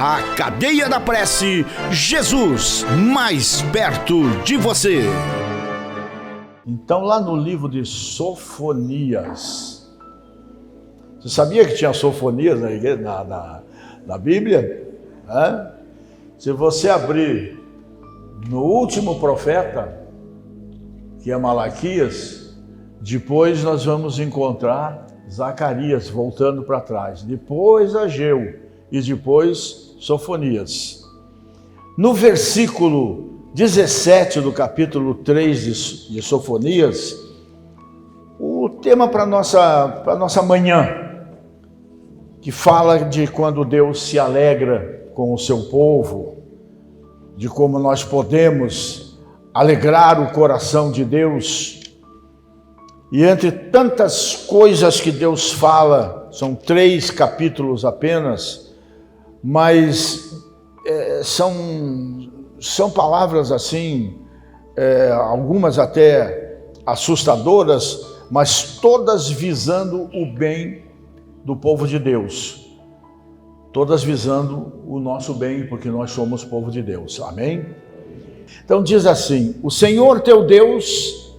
A Cadeia da Prece, Jesus mais perto de você. Então, lá no livro de Sofonias, você sabia que tinha Sofonias na Bíblia? Se você abrir no último profeta, que é Malaquias, depois nós vamos encontrar Zacarias voltando para trás, depois Ageu e depois Sofonias. No versículo 17 do capítulo 3 de Sofonias, o tema para nossa manhã, que fala de quando Deus se alegra com o seu povo, de como nós podemos alegrar o coração de Deus. E entre tantas coisas que Deus fala, são 3 capítulos apenas, mas são palavras assim, algumas até assustadoras, mas todas visando o bem do povo de Deus. Todas visando o nosso bem, porque nós somos povo de Deus. Amém? Então diz assim: o Senhor teu Deus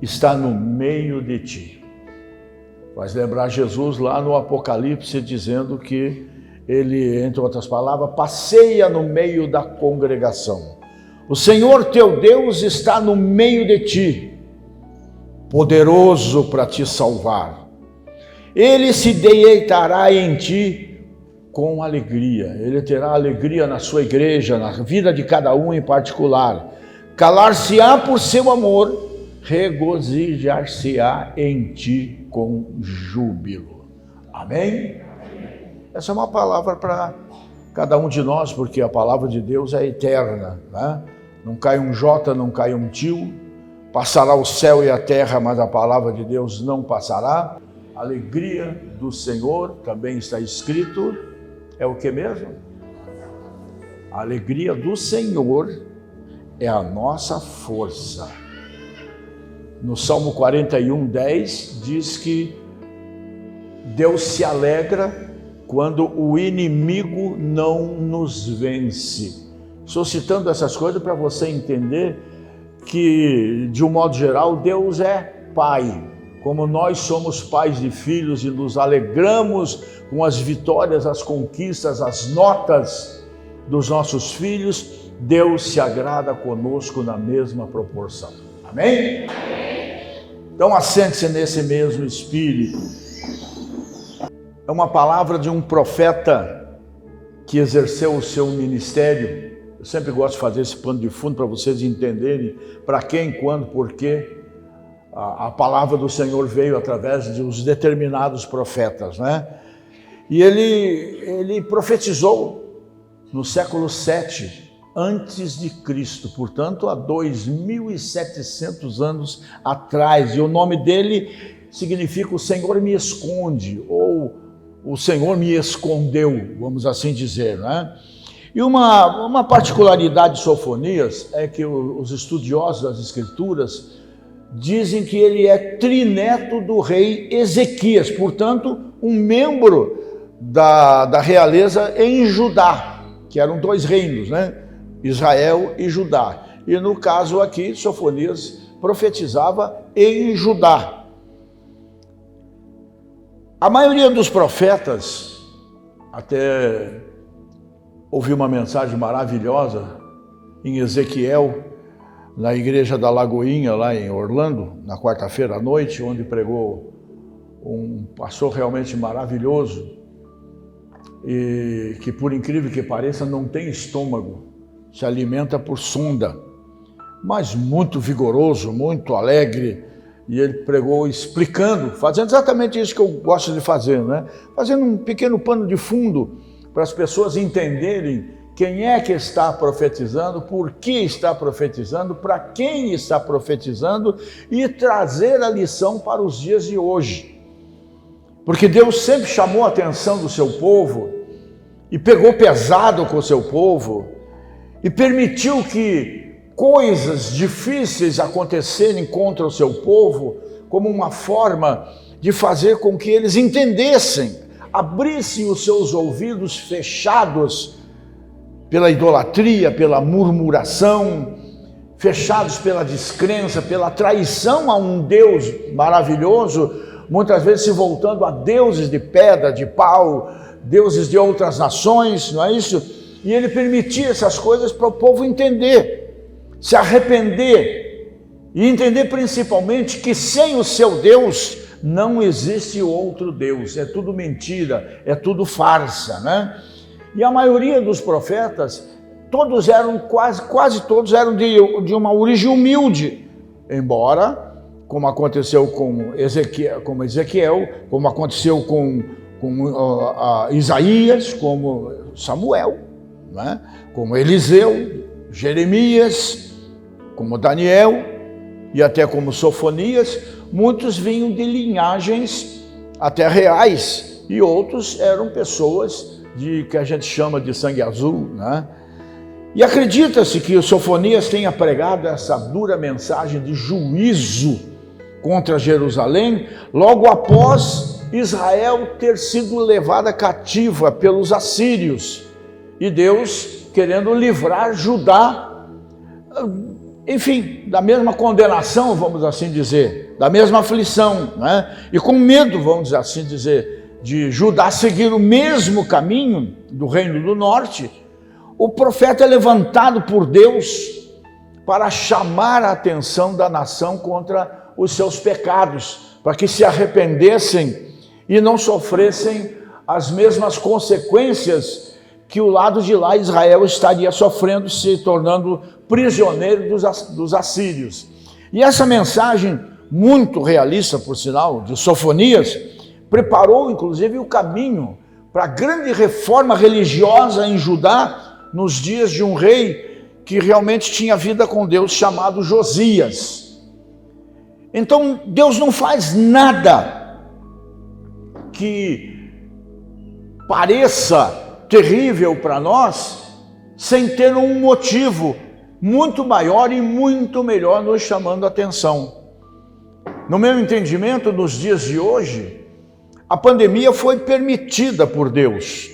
está no meio de ti. Faz lembrar Jesus lá no Apocalipse, dizendo que ele, entre outras palavras, passeia no meio da congregação. O Senhor teu Deus está no meio de ti, poderoso para te salvar. Ele se deleitará em ti com alegria. Ele terá alegria na sua igreja, na vida de cada um em particular. Calar-se-á por seu amor, regozijar-se-á em ti com júbilo. Amém? Essa é uma palavra para cada um de nós, porque a palavra de Deus é eterna, né? Não cai um jota, não cai um tio, passará o céu e a terra, mas a palavra de Deus não passará. A alegria do Senhor, também está escrito, é o que mesmo? A alegria do Senhor é a nossa força. No Salmo 41:10 diz que Deus se alegra quando o inimigo não nos vence. Estou citando essas coisas para você entender que, de um modo geral, Deus é Pai. Como nós somos pais de filhos e nos alegramos com as vitórias, as conquistas, as notas dos nossos filhos, Deus se agrada conosco na mesma proporção. Amém? Então assente-se nesse mesmo espírito. É uma palavra de um profeta que exerceu o seu ministério. Eu sempre gosto de fazer esse pano de fundo para vocês entenderem para quem, quando, por quê a palavra do Senhor veio através de uns determinados profetas, né? E ele profetizou no século 7 antes de Cristo, portanto há 2.700 anos atrás, e o nome dele significa o Senhor me esconde, ou o Senhor me escondeu, vamos assim dizer, né? E uma particularidade de Sofonias é que os estudiosos das Escrituras dizem que ele é trineto do rei Ezequias, portanto, um membro da realeza em Judá, que eram 2 reinos, né? Israel e Judá. E no caso aqui, Sofonias profetizava em Judá. A maioria dos profetas, até ouvi uma mensagem maravilhosa em Ezequiel, na igreja da Lagoinha, lá em Orlando, na quarta-feira à noite, onde pregou um pastor realmente maravilhoso, e que, por incrível que pareça, não tem estômago, se alimenta por sonda, mas muito vigoroso, muito alegre. E ele pregou explicando, fazendo exatamente isso que eu gosto de fazer, né? Fazendo um pequeno pano de fundo para as pessoas entenderem quem é que está profetizando, por que está profetizando, para quem está profetizando e trazer a lição para os dias de hoje. Porque Deus sempre chamou a atenção do seu povo e pegou pesado com o seu povo e permitiu que coisas difíceis acontecerem contra o seu povo como uma forma de fazer com que eles entendessem, abrissem os seus ouvidos fechados pela idolatria, pela murmuração, fechados pela descrença, pela traição a um Deus maravilhoso, muitas vezes se voltando a deuses de pedra, de pau, deuses de outras nações, não é isso? E ele permitia essas coisas para o povo entender, se arrepender e entender principalmente que sem o seu Deus não existe outro Deus, é tudo mentira, é tudo farsa, né? E a maioria dos profetas, todos eram, quase todos eram de uma origem humilde, embora, como aconteceu com Ezequiel, como aconteceu com Isaías, como Samuel, né? Como Eliseu, Jeremias, como Daniel e até como Sofonias, muitos vinham de linhagens até reais e outros eram pessoas que a gente chama de sangue azul, né? E acredita-se que o Sofonias tenha pregado essa dura mensagem de juízo contra Jerusalém logo após Israel ter sido levada cativa pelos assírios e Deus querendo livrar Judá, enfim, da mesma condenação, vamos assim dizer, da mesma aflição, né? E com medo, vamos assim dizer, de Judá seguir o mesmo caminho do reino do norte, o profeta é levantado por Deus para chamar a atenção da nação contra os seus pecados, para que se arrependessem e não sofressem as mesmas consequências que o lado de lá Israel estaria sofrendo, se tornando prisioneiro dos assírios. E essa mensagem, muito realista, por sinal, de Sofonias, preparou inclusive o caminho para a grande reforma religiosa em Judá nos dias de um rei que realmente tinha vida com Deus, chamado Josias. Então Deus não faz nada que pareça terrível para nós sem ter um motivo muito maior e muito melhor nos chamando a atenção. No meu entendimento, nos dias de hoje, a pandemia foi permitida por Deus.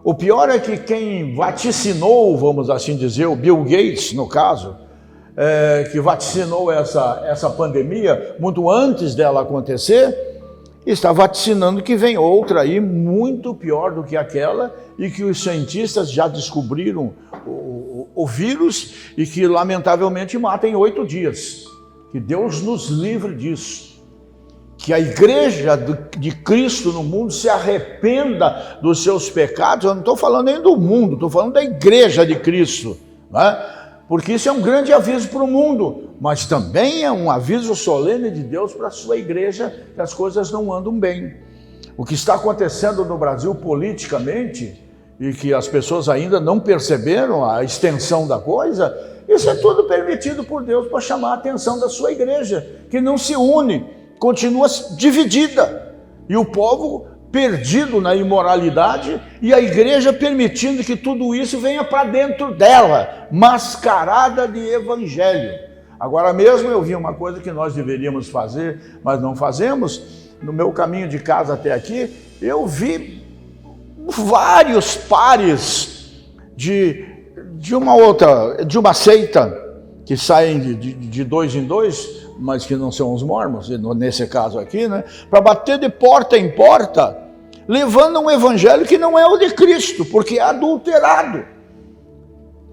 O pior é que quem vaticinou, vamos assim dizer, o Bill Gates, no caso, que vaticinou essa pandemia muito antes dela acontecer, está vaticinando que vem outra aí muito pior do que aquela e que os cientistas já descobriram o vírus e que lamentavelmente mata em 8 dias. Que Deus nos livre disso. Que a igreja de Cristo no mundo se arrependa dos seus pecados. Eu não estou falando nem do mundo, estou falando da igreja de Cristo, né? Porque isso é um grande aviso para o mundo, mas também é um aviso solene de Deus para a sua igreja, que as coisas não andam bem. O que está acontecendo no Brasil politicamente, e que as pessoas ainda não perceberam a extensão da coisa, isso é tudo permitido por Deus para chamar a atenção da sua igreja, que não se une, continua dividida, e o povo perdido na imoralidade, e a igreja permitindo que tudo isso venha para dentro dela, mascarada de evangelho. Agora mesmo eu vi uma coisa que nós deveríamos fazer, mas não fazemos. No meu caminho de casa até aqui, eu vi vários pares de uma seita que saem de 2 em 2, mas que não são os mormons, nesse caso aqui, né? Para bater de porta em porta, levando um evangelho que não é o de Cristo, porque é adulterado.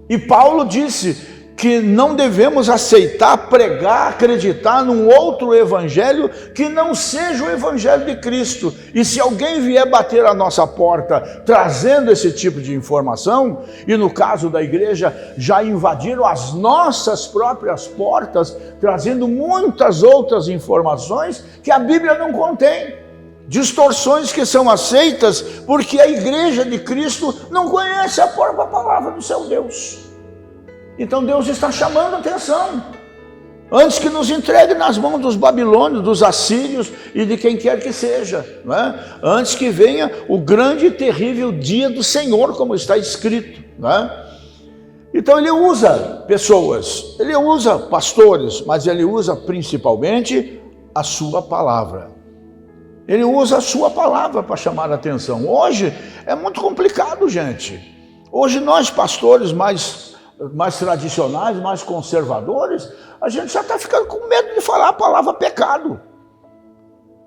E Paulo disse que não devemos aceitar, pregar, acreditar num outro evangelho que não seja o evangelho de Cristo. E se alguém vier bater a nossa porta trazendo esse tipo de informação, e no caso da igreja já invadiram as nossas próprias portas, trazendo muitas outras informações que a Bíblia não contém, distorções que são aceitas porque a igreja de Cristo não conhece a própria palavra do seu Deus. Então Deus está chamando a atenção, antes que nos entregue nas mãos dos babilônios, dos assírios e de quem quer que seja, não é? Antes que venha o grande e terrível dia do Senhor, como está escrito, não é? Então ele usa pessoas, ele usa pastores, mas ele usa principalmente a sua palavra. Ele usa a sua palavra para chamar a atenção. Hoje é muito complicado, gente. Hoje nós, pastores mais tradicionais, mais conservadores, a gente já está ficando com medo de falar a palavra pecado.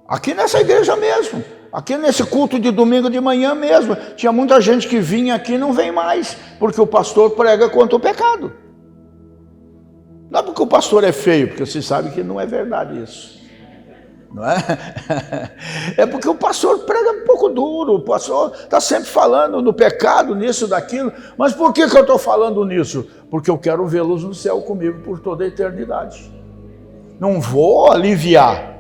Aqui nessa igreja mesmo, aqui nesse culto de domingo de manhã mesmo, tinha muita gente que vinha aqui e não vem mais, porque o pastor prega contra o pecado. Não é porque o pastor é feio, porque você sabe que não é verdade isso. Não é? É porque o pastor prega um pouco duro, o pastor está sempre falando no pecado, nisso, daquilo. Mas por que eu estou falando nisso? Porque eu quero vê-los no céu comigo por toda a eternidade. Não vou aliviar.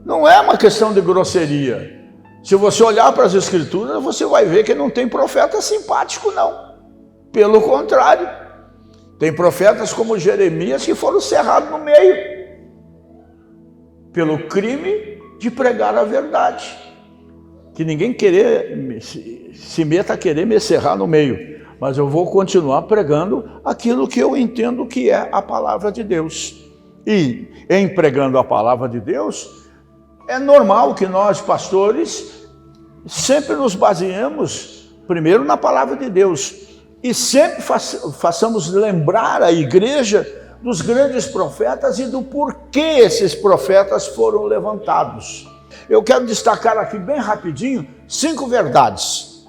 Não é uma questão de grosseria. Se você olhar para as Escrituras, você vai ver que não tem profeta simpático, não. Pelo contrário, tem profetas como Jeremias que foram cerrados no meio pelo crime de pregar a verdade. Que ninguém se meta a querer me cerrar no meio, mas eu vou continuar pregando aquilo que eu entendo que é a palavra de Deus. E em pregando a palavra de Deus, é normal que nós, pastores, sempre nos baseemos primeiro na palavra de Deus e sempre façamos lembrar a igreja dos grandes profetas e do porquê esses profetas foram levantados. Eu quero destacar aqui bem rapidinho 5 verdades.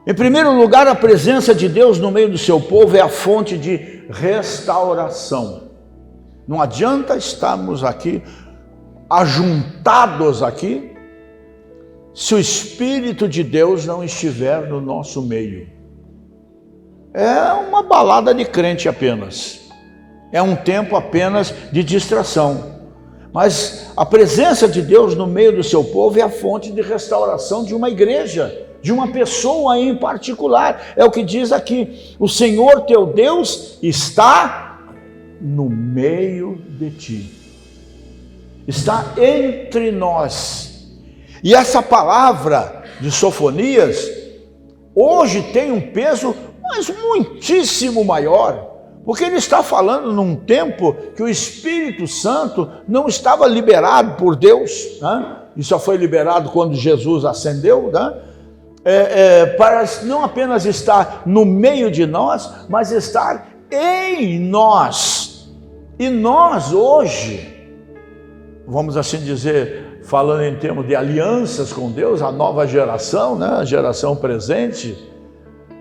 Em primeiro lugar, a presença de Deus no meio do seu povo é a fonte de restauração. Não adianta estarmos aqui, ajuntados aqui, se o Espírito de Deus não estiver no nosso meio. É uma balada de crente apenas. É um tempo apenas de distração. Mas a presença de Deus no meio do seu povo é a fonte de restauração de uma igreja, de uma pessoa em particular. É o que diz aqui: o Senhor teu Deus está no meio de ti. Está entre nós. E essa palavra de Sofonias hoje tem um peso, mas muitíssimo maior. Porque ele está falando num tempo que o Espírito Santo não estava liberado por Deus, né? E só foi liberado quando Jesus ascendeu, né? Para não apenas estar no meio de nós, mas estar em nós. E nós hoje, vamos assim dizer, falando em termos de alianças com Deus, a nova geração, né? A geração presente,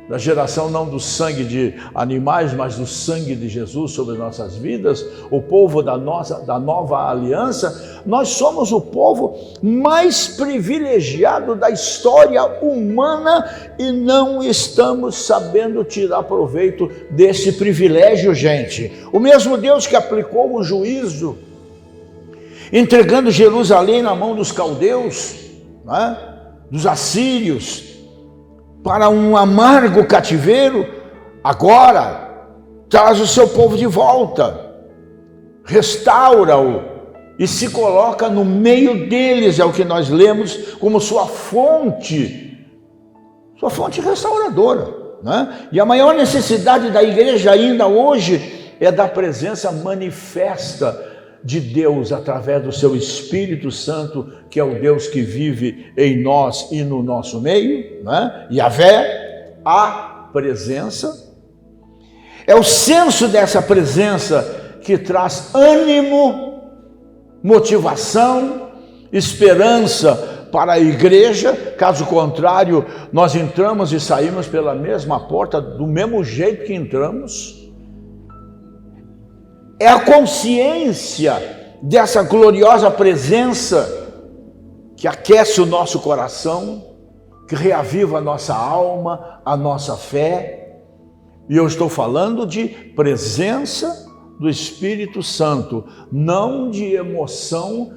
da geração não do sangue de animais, mas do sangue de Jesus sobre nossas vidas, o povo da nova aliança, nós somos o povo mais privilegiado da história humana e não estamos sabendo tirar proveito desse privilégio, gente. O mesmo Deus que aplicou o juízo, entregando Jerusalém na mão dos caldeus, né? Dos assírios, para um amargo cativeiro, agora traz o seu povo de volta, restaura-o e se coloca no meio deles, é o que nós lemos como sua fonte restauradora, né? E a maior necessidade da igreja ainda hoje é da presença manifesta de Deus através do seu Espírito Santo, que é o Deus que vive em nós e no nosso meio, né? Yahvé, a presença. É o senso dessa presença que traz ânimo, motivação, esperança para a igreja. Caso contrário, nós entramos e saímos pela mesma porta, do mesmo jeito que entramos. É a consciência dessa gloriosa presença que aquece o nosso coração, que reaviva a nossa alma, a nossa fé. E eu estou falando de presença do Espírito Santo, não de emoção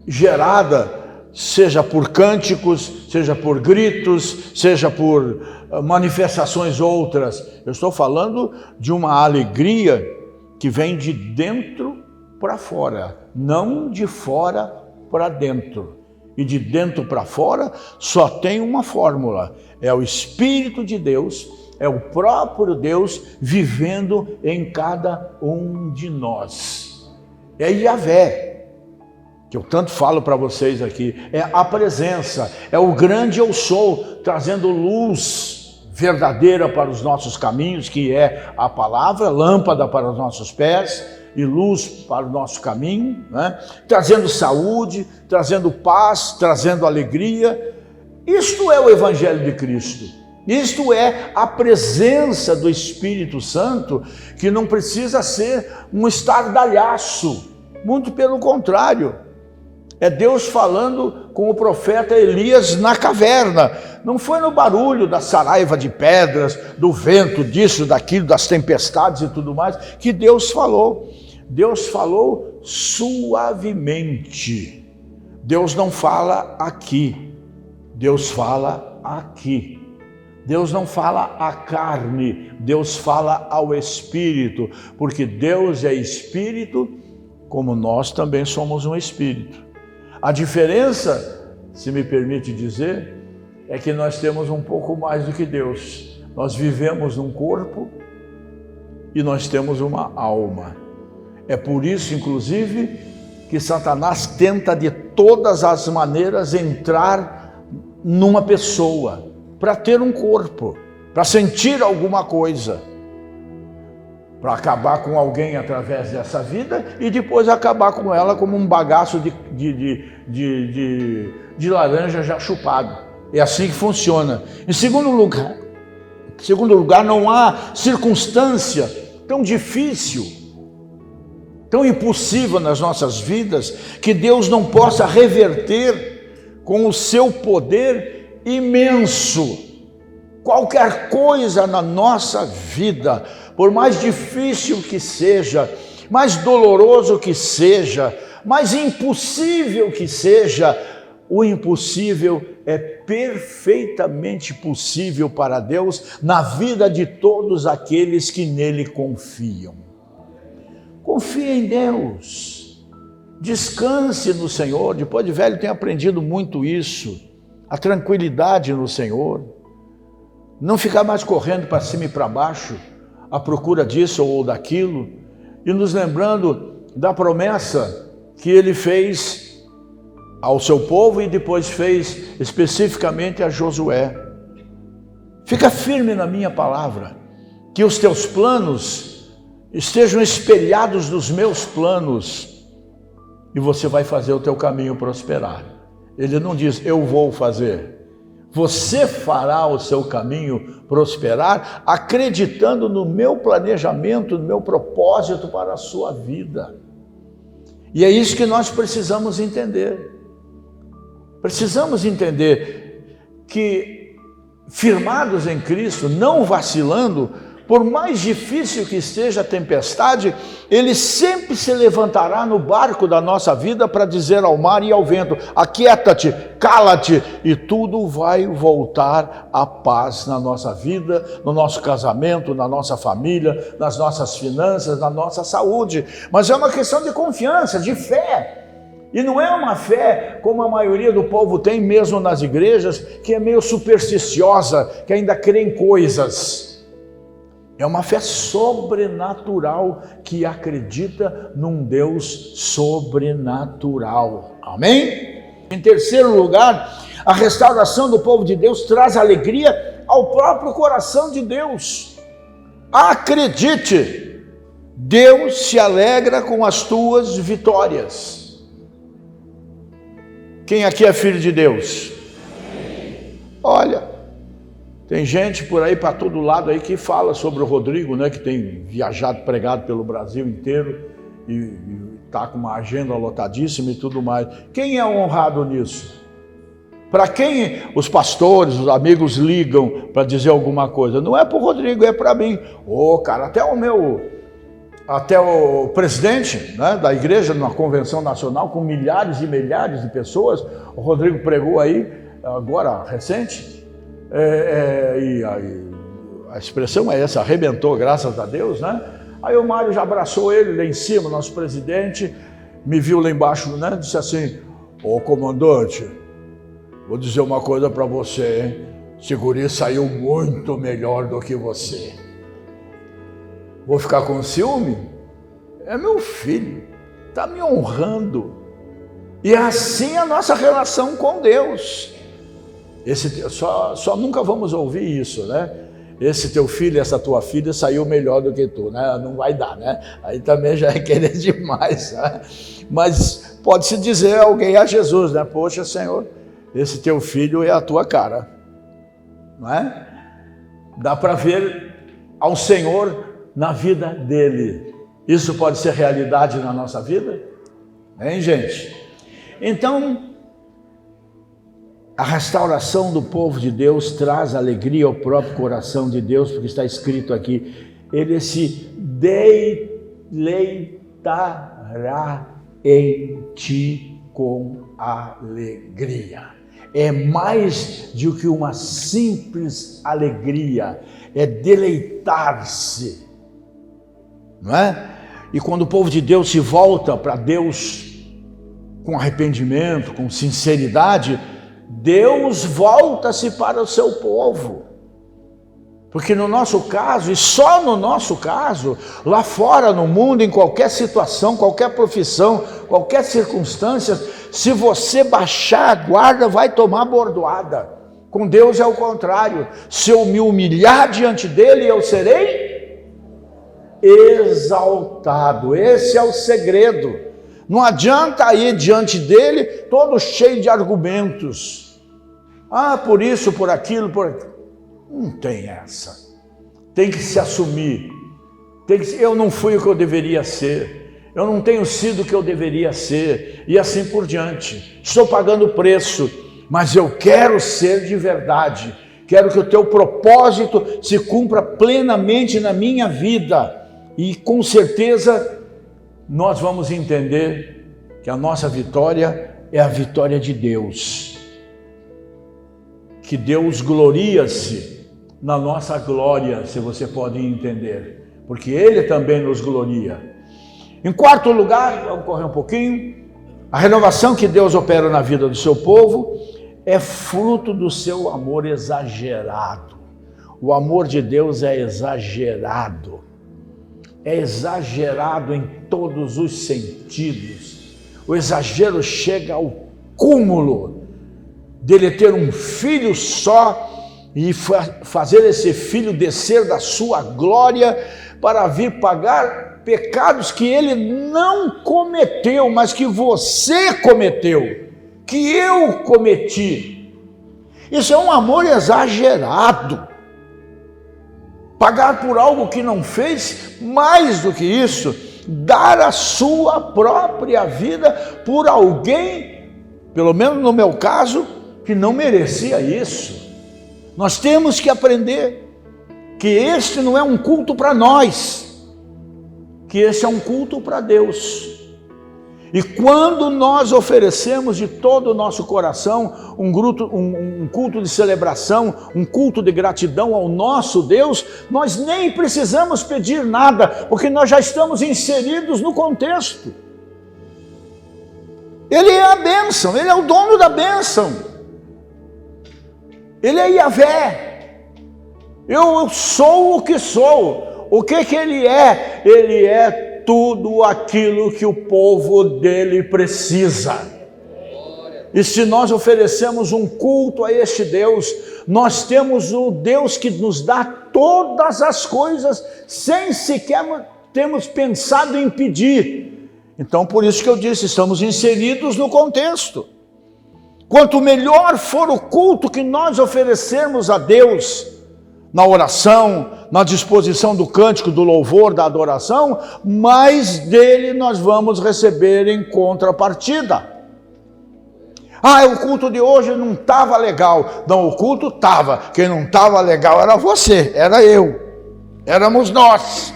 gerada, seja por cânticos, seja por gritos, seja por manifestações outras. Eu estou falando de uma alegria que vem de dentro para fora, não de fora para dentro. E de dentro para fora só tem uma fórmula: é o Espírito de Deus, é o próprio Deus vivendo em cada um de nós. É Yahvé, que eu tanto falo para vocês aqui, é a presença, é o grande eu sou, trazendo luz, verdadeira para os nossos caminhos, que é a palavra, lâmpada para os nossos pés e luz para o nosso caminho, né? Trazendo saúde, trazendo paz, trazendo alegria. Isto é o Evangelho de Cristo. Isto é a presença do Espírito Santo, que não precisa ser um estardalhaço, muito pelo contrário. É Deus falando com o profeta Elias na caverna. Não foi no barulho da saraiva de pedras, do vento, disso, daquilo, das tempestades e tudo mais, que Deus falou. Deus falou suavemente. Deus não fala aqui. Deus fala aqui. Deus não fala à carne, Deus fala ao Espírito, porque Deus é Espírito, como nós também somos um Espírito. A diferença, se me permite dizer, é que nós temos um pouco mais do que Deus. Nós vivemos num corpo e nós temos uma alma. É por isso, inclusive, que Satanás tenta de todas as maneiras entrar numa pessoa, para ter um corpo, para sentir alguma coisa, para acabar com alguém através dessa vida e depois acabar com ela como um bagaço de laranja já chupado. É assim que funciona. Em segundo lugar, não há circunstância tão difícil, tão impossível nas nossas vidas, que Deus não possa reverter com o seu poder imenso. Qualquer coisa na nossa vida, por mais difícil que seja, mais doloroso que seja, mais impossível que seja, o impossível é perfeitamente possível para Deus na vida de todos aqueles que nele confiam. Confie em Deus, descanse no Senhor. Depois de velho tenho aprendido muito isso, a tranquilidade no Senhor, não ficar mais correndo para cima e para baixo à procura disso ou daquilo, e nos lembrando da promessa que ele fez ao seu povo e depois fez especificamente a Josué. Fica firme na minha palavra, que os teus planos estejam espelhados nos meus planos e você vai fazer o teu caminho prosperar. Ele não diz, eu vou fazer. Você fará o seu caminho prosperar, acreditando no meu planejamento, no meu propósito para a sua vida. E é isso que nós precisamos entender. Precisamos entender que, firmados em Cristo, não vacilando, por mais difícil que esteja a tempestade, Ele sempre se levantará no barco da nossa vida para dizer ao mar e ao vento, aquieta-te, cala-te, e tudo vai voltar à paz na nossa vida, no nosso casamento, na nossa família, nas nossas finanças, na nossa saúde. Mas é uma questão de confiança, de fé. E não é uma fé como a maioria do povo tem, mesmo nas igrejas, que é meio supersticiosa, que ainda crê em coisas. É uma fé sobrenatural que acredita num Deus sobrenatural. Amém? Em terceiro lugar, a restauração do povo de Deus traz alegria ao próprio coração de Deus. Acredite, Deus se alegra com as tuas vitórias. Quem aqui é filho de Deus? Olha, tem gente por aí para todo lado aí que fala sobre o Rodrigo, né, que tem viajado, pregado pelo Brasil inteiro e está com uma agenda lotadíssima e tudo mais. Quem é honrado nisso? Para quem os pastores, os amigos ligam para dizer alguma coisa? Não é para o Rodrigo, é para mim. Cara, até o presidente, né, da igreja, numa convenção nacional com milhares e milhares de pessoas, o Rodrigo pregou aí, agora recente, e a expressão é essa, arrebentou, graças a Deus, né? Aí o Mário já abraçou ele lá em cima, nosso presidente, me viu lá embaixo, né? Disse assim, comandante, vou dizer uma coisa para você, hein? Esse guri saiu muito melhor do que você. Vou ficar com ciúme? É meu filho, está me honrando. E assim a nossa relação com Deus. Só nunca vamos ouvir isso, né? Esse teu filho, essa tua filha saiu melhor do que tu, né? Não vai dar, né? Aí também já é querer demais, né? Mas pode-se dizer alguém a Jesus, né? Poxa, Senhor, esse teu filho é a tua cara, não é? Dá para ver ao Senhor na vida dele. Isso pode ser realidade na nossa vida? Hein, gente? Então, a restauração do povo de Deus traz alegria ao próprio coração de Deus, porque está escrito aqui, ele se deleitará em ti com alegria. É mais do que uma simples alegria, é deleitar-se, não é? E quando o povo de Deus se volta para Deus com arrependimento, com sinceridade, Deus volta-se para o seu povo. Porque no nosso caso, e só no nosso caso, lá fora no mundo, em qualquer situação, qualquer profissão, qualquer circunstância, se você baixar a guarda, vai tomar bordoada. Com Deus é o contrário. Se eu me humilhar diante dele, eu serei exaltado. Esse é o segredo. Não adianta ir diante dele todo cheio de argumentos. Ah, por isso, por aquilo, por aquilo. Não tem essa. Tem que se assumir. Eu não fui o que eu deveria ser. Eu não tenho sido o que eu deveria ser. E assim por diante. Estou pagando preço, mas eu quero ser de verdade. Quero que o teu propósito se cumpra plenamente na minha vida. E com certeza nós vamos entender que a nossa vitória é a vitória de Deus. Que Deus gloria-se na nossa glória, se você pode entender, porque Ele também nos gloria. Em quarto lugar, vamos correr um pouquinho, a renovação que Deus opera na vida do seu povo é fruto do seu amor exagerado. O amor de Deus é exagerado. É exagerado em todos os sentidos. O exagero chega ao cúmulo dele ter um filho só e fazer esse filho descer da sua glória para vir pagar pecados que ele não cometeu, mas que você cometeu, que eu cometi. Isso é um amor exagerado. Pagar por algo que não fez, mais do que isso, dar a sua própria vida por alguém, pelo menos no meu caso, que não merecia isso. Nós temos que aprender que este não é um culto para nós, que esse é um culto para Deus. E quando nós oferecemos de todo o nosso coração um culto de celebração, um culto de gratidão ao nosso Deus, nós nem precisamos pedir nada, porque nós já estamos inseridos no contexto. Ele é a bênção, Ele é o dono da bênção. Ele é Yahvé. Eu sou o que sou. O que Ele é? Ele é tudo aquilo que o povo dele precisa. E se nós oferecemos um culto a este Deus, nós temos o Deus que nos dá todas as coisas, sem sequer termos pensado em pedir. Então, por isso que eu disse, estamos inseridos no contexto. Quanto melhor for o culto que nós oferecermos a Deus, na oração, na disposição do cântico, do louvor, da adoração, mais dele nós vamos receber em contrapartida. Ah, o culto de hoje não estava legal. Não, o culto estava. Quem não estava legal era você, era eu, éramos nós.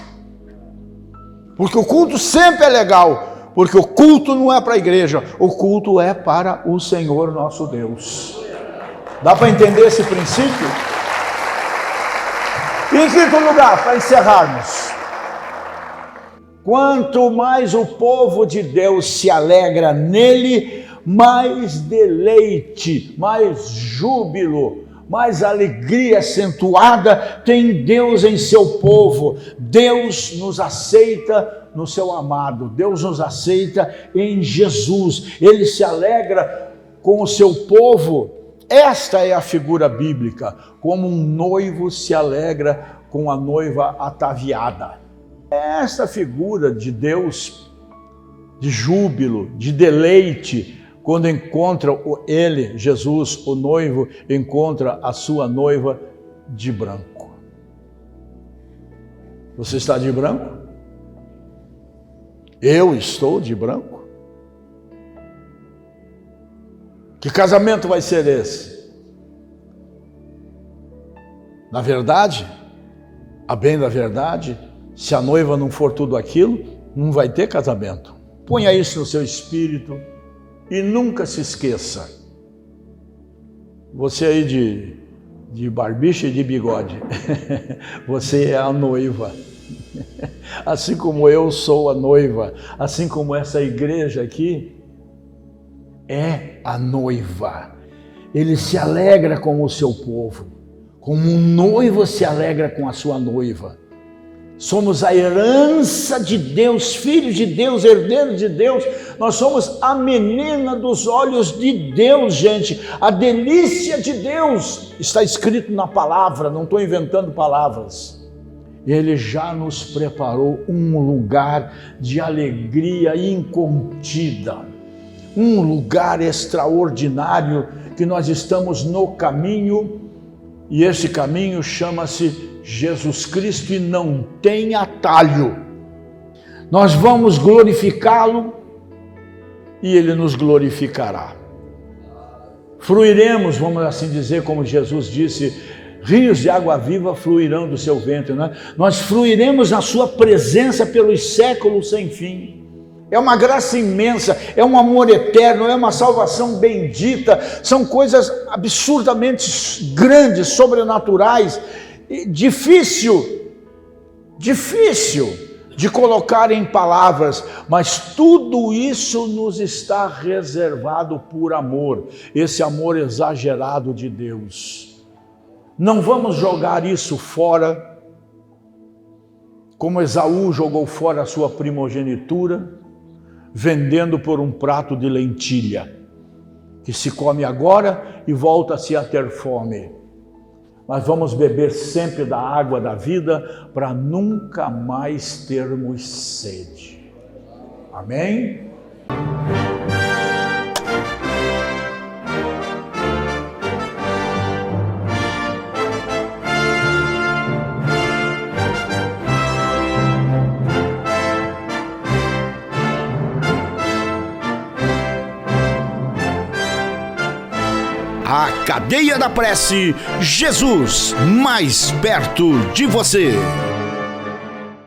Porque o culto sempre é legal, porque o culto não é para a igreja, o culto é para o Senhor nosso Deus. Dá para entender esse princípio? Em quinto lugar, para encerrarmos, quanto mais o povo de Deus se alegra nele, mais deleite, mais júbilo, mais alegria acentuada tem Deus em seu povo. Deus nos aceita no seu amado, Deus nos aceita em Jesus. Ele se alegra com o seu povo Esta é a figura bíblica, como um noivo se alegra com a noiva ataviada. Esta figura de Deus, de júbilo, de deleite, quando encontra ele, Jesus, o noivo, encontra a sua noiva de branco. Você está de branco? Eu estou de branco? Que casamento vai ser esse? Na verdade, a bem da verdade, se a noiva não for tudo aquilo, não vai ter casamento. Ponha isso no seu espírito e nunca se esqueça. Você aí de barbicha e de bigode, você é a noiva. Assim como eu sou a noiva, assim como essa igreja aqui é a noiva. Ele se alegra com o seu povo, como um noivo se alegra com a sua noiva. Somos a herança de Deus, filhos de Deus, herdeiros de Deus. Nós somos a menina dos olhos de Deus, gente. A delícia de Deus está escrito na palavra, não estou inventando palavras. Ele já nos preparou um lugar de alegria incontida, um lugar extraordinário que nós estamos no caminho, e esse caminho chama-se Jesus Cristo e não tem atalho. Nós vamos glorificá-lo e ele nos glorificará. Fluiremos, vamos assim dizer, como Jesus disse, rios de água viva fluirão do seu ventre, né? Nós fluiremos na sua presença pelos séculos sem fim. É uma graça imensa, é um amor eterno, é uma salvação bendita, são coisas absurdamente grandes, sobrenaturais, difícil de colocar em palavras, mas tudo isso nos está reservado por amor, esse amor exagerado de Deus. Não vamos jogar isso fora, como Esaú jogou fora a sua primogenitura, vendendo por um prato de lentilha, que se come agora e volta-se a ter fome. Mas vamos beber sempre da água da vida para nunca mais termos sede. Amém? A Cadeia da Prece, Jesus mais perto de você.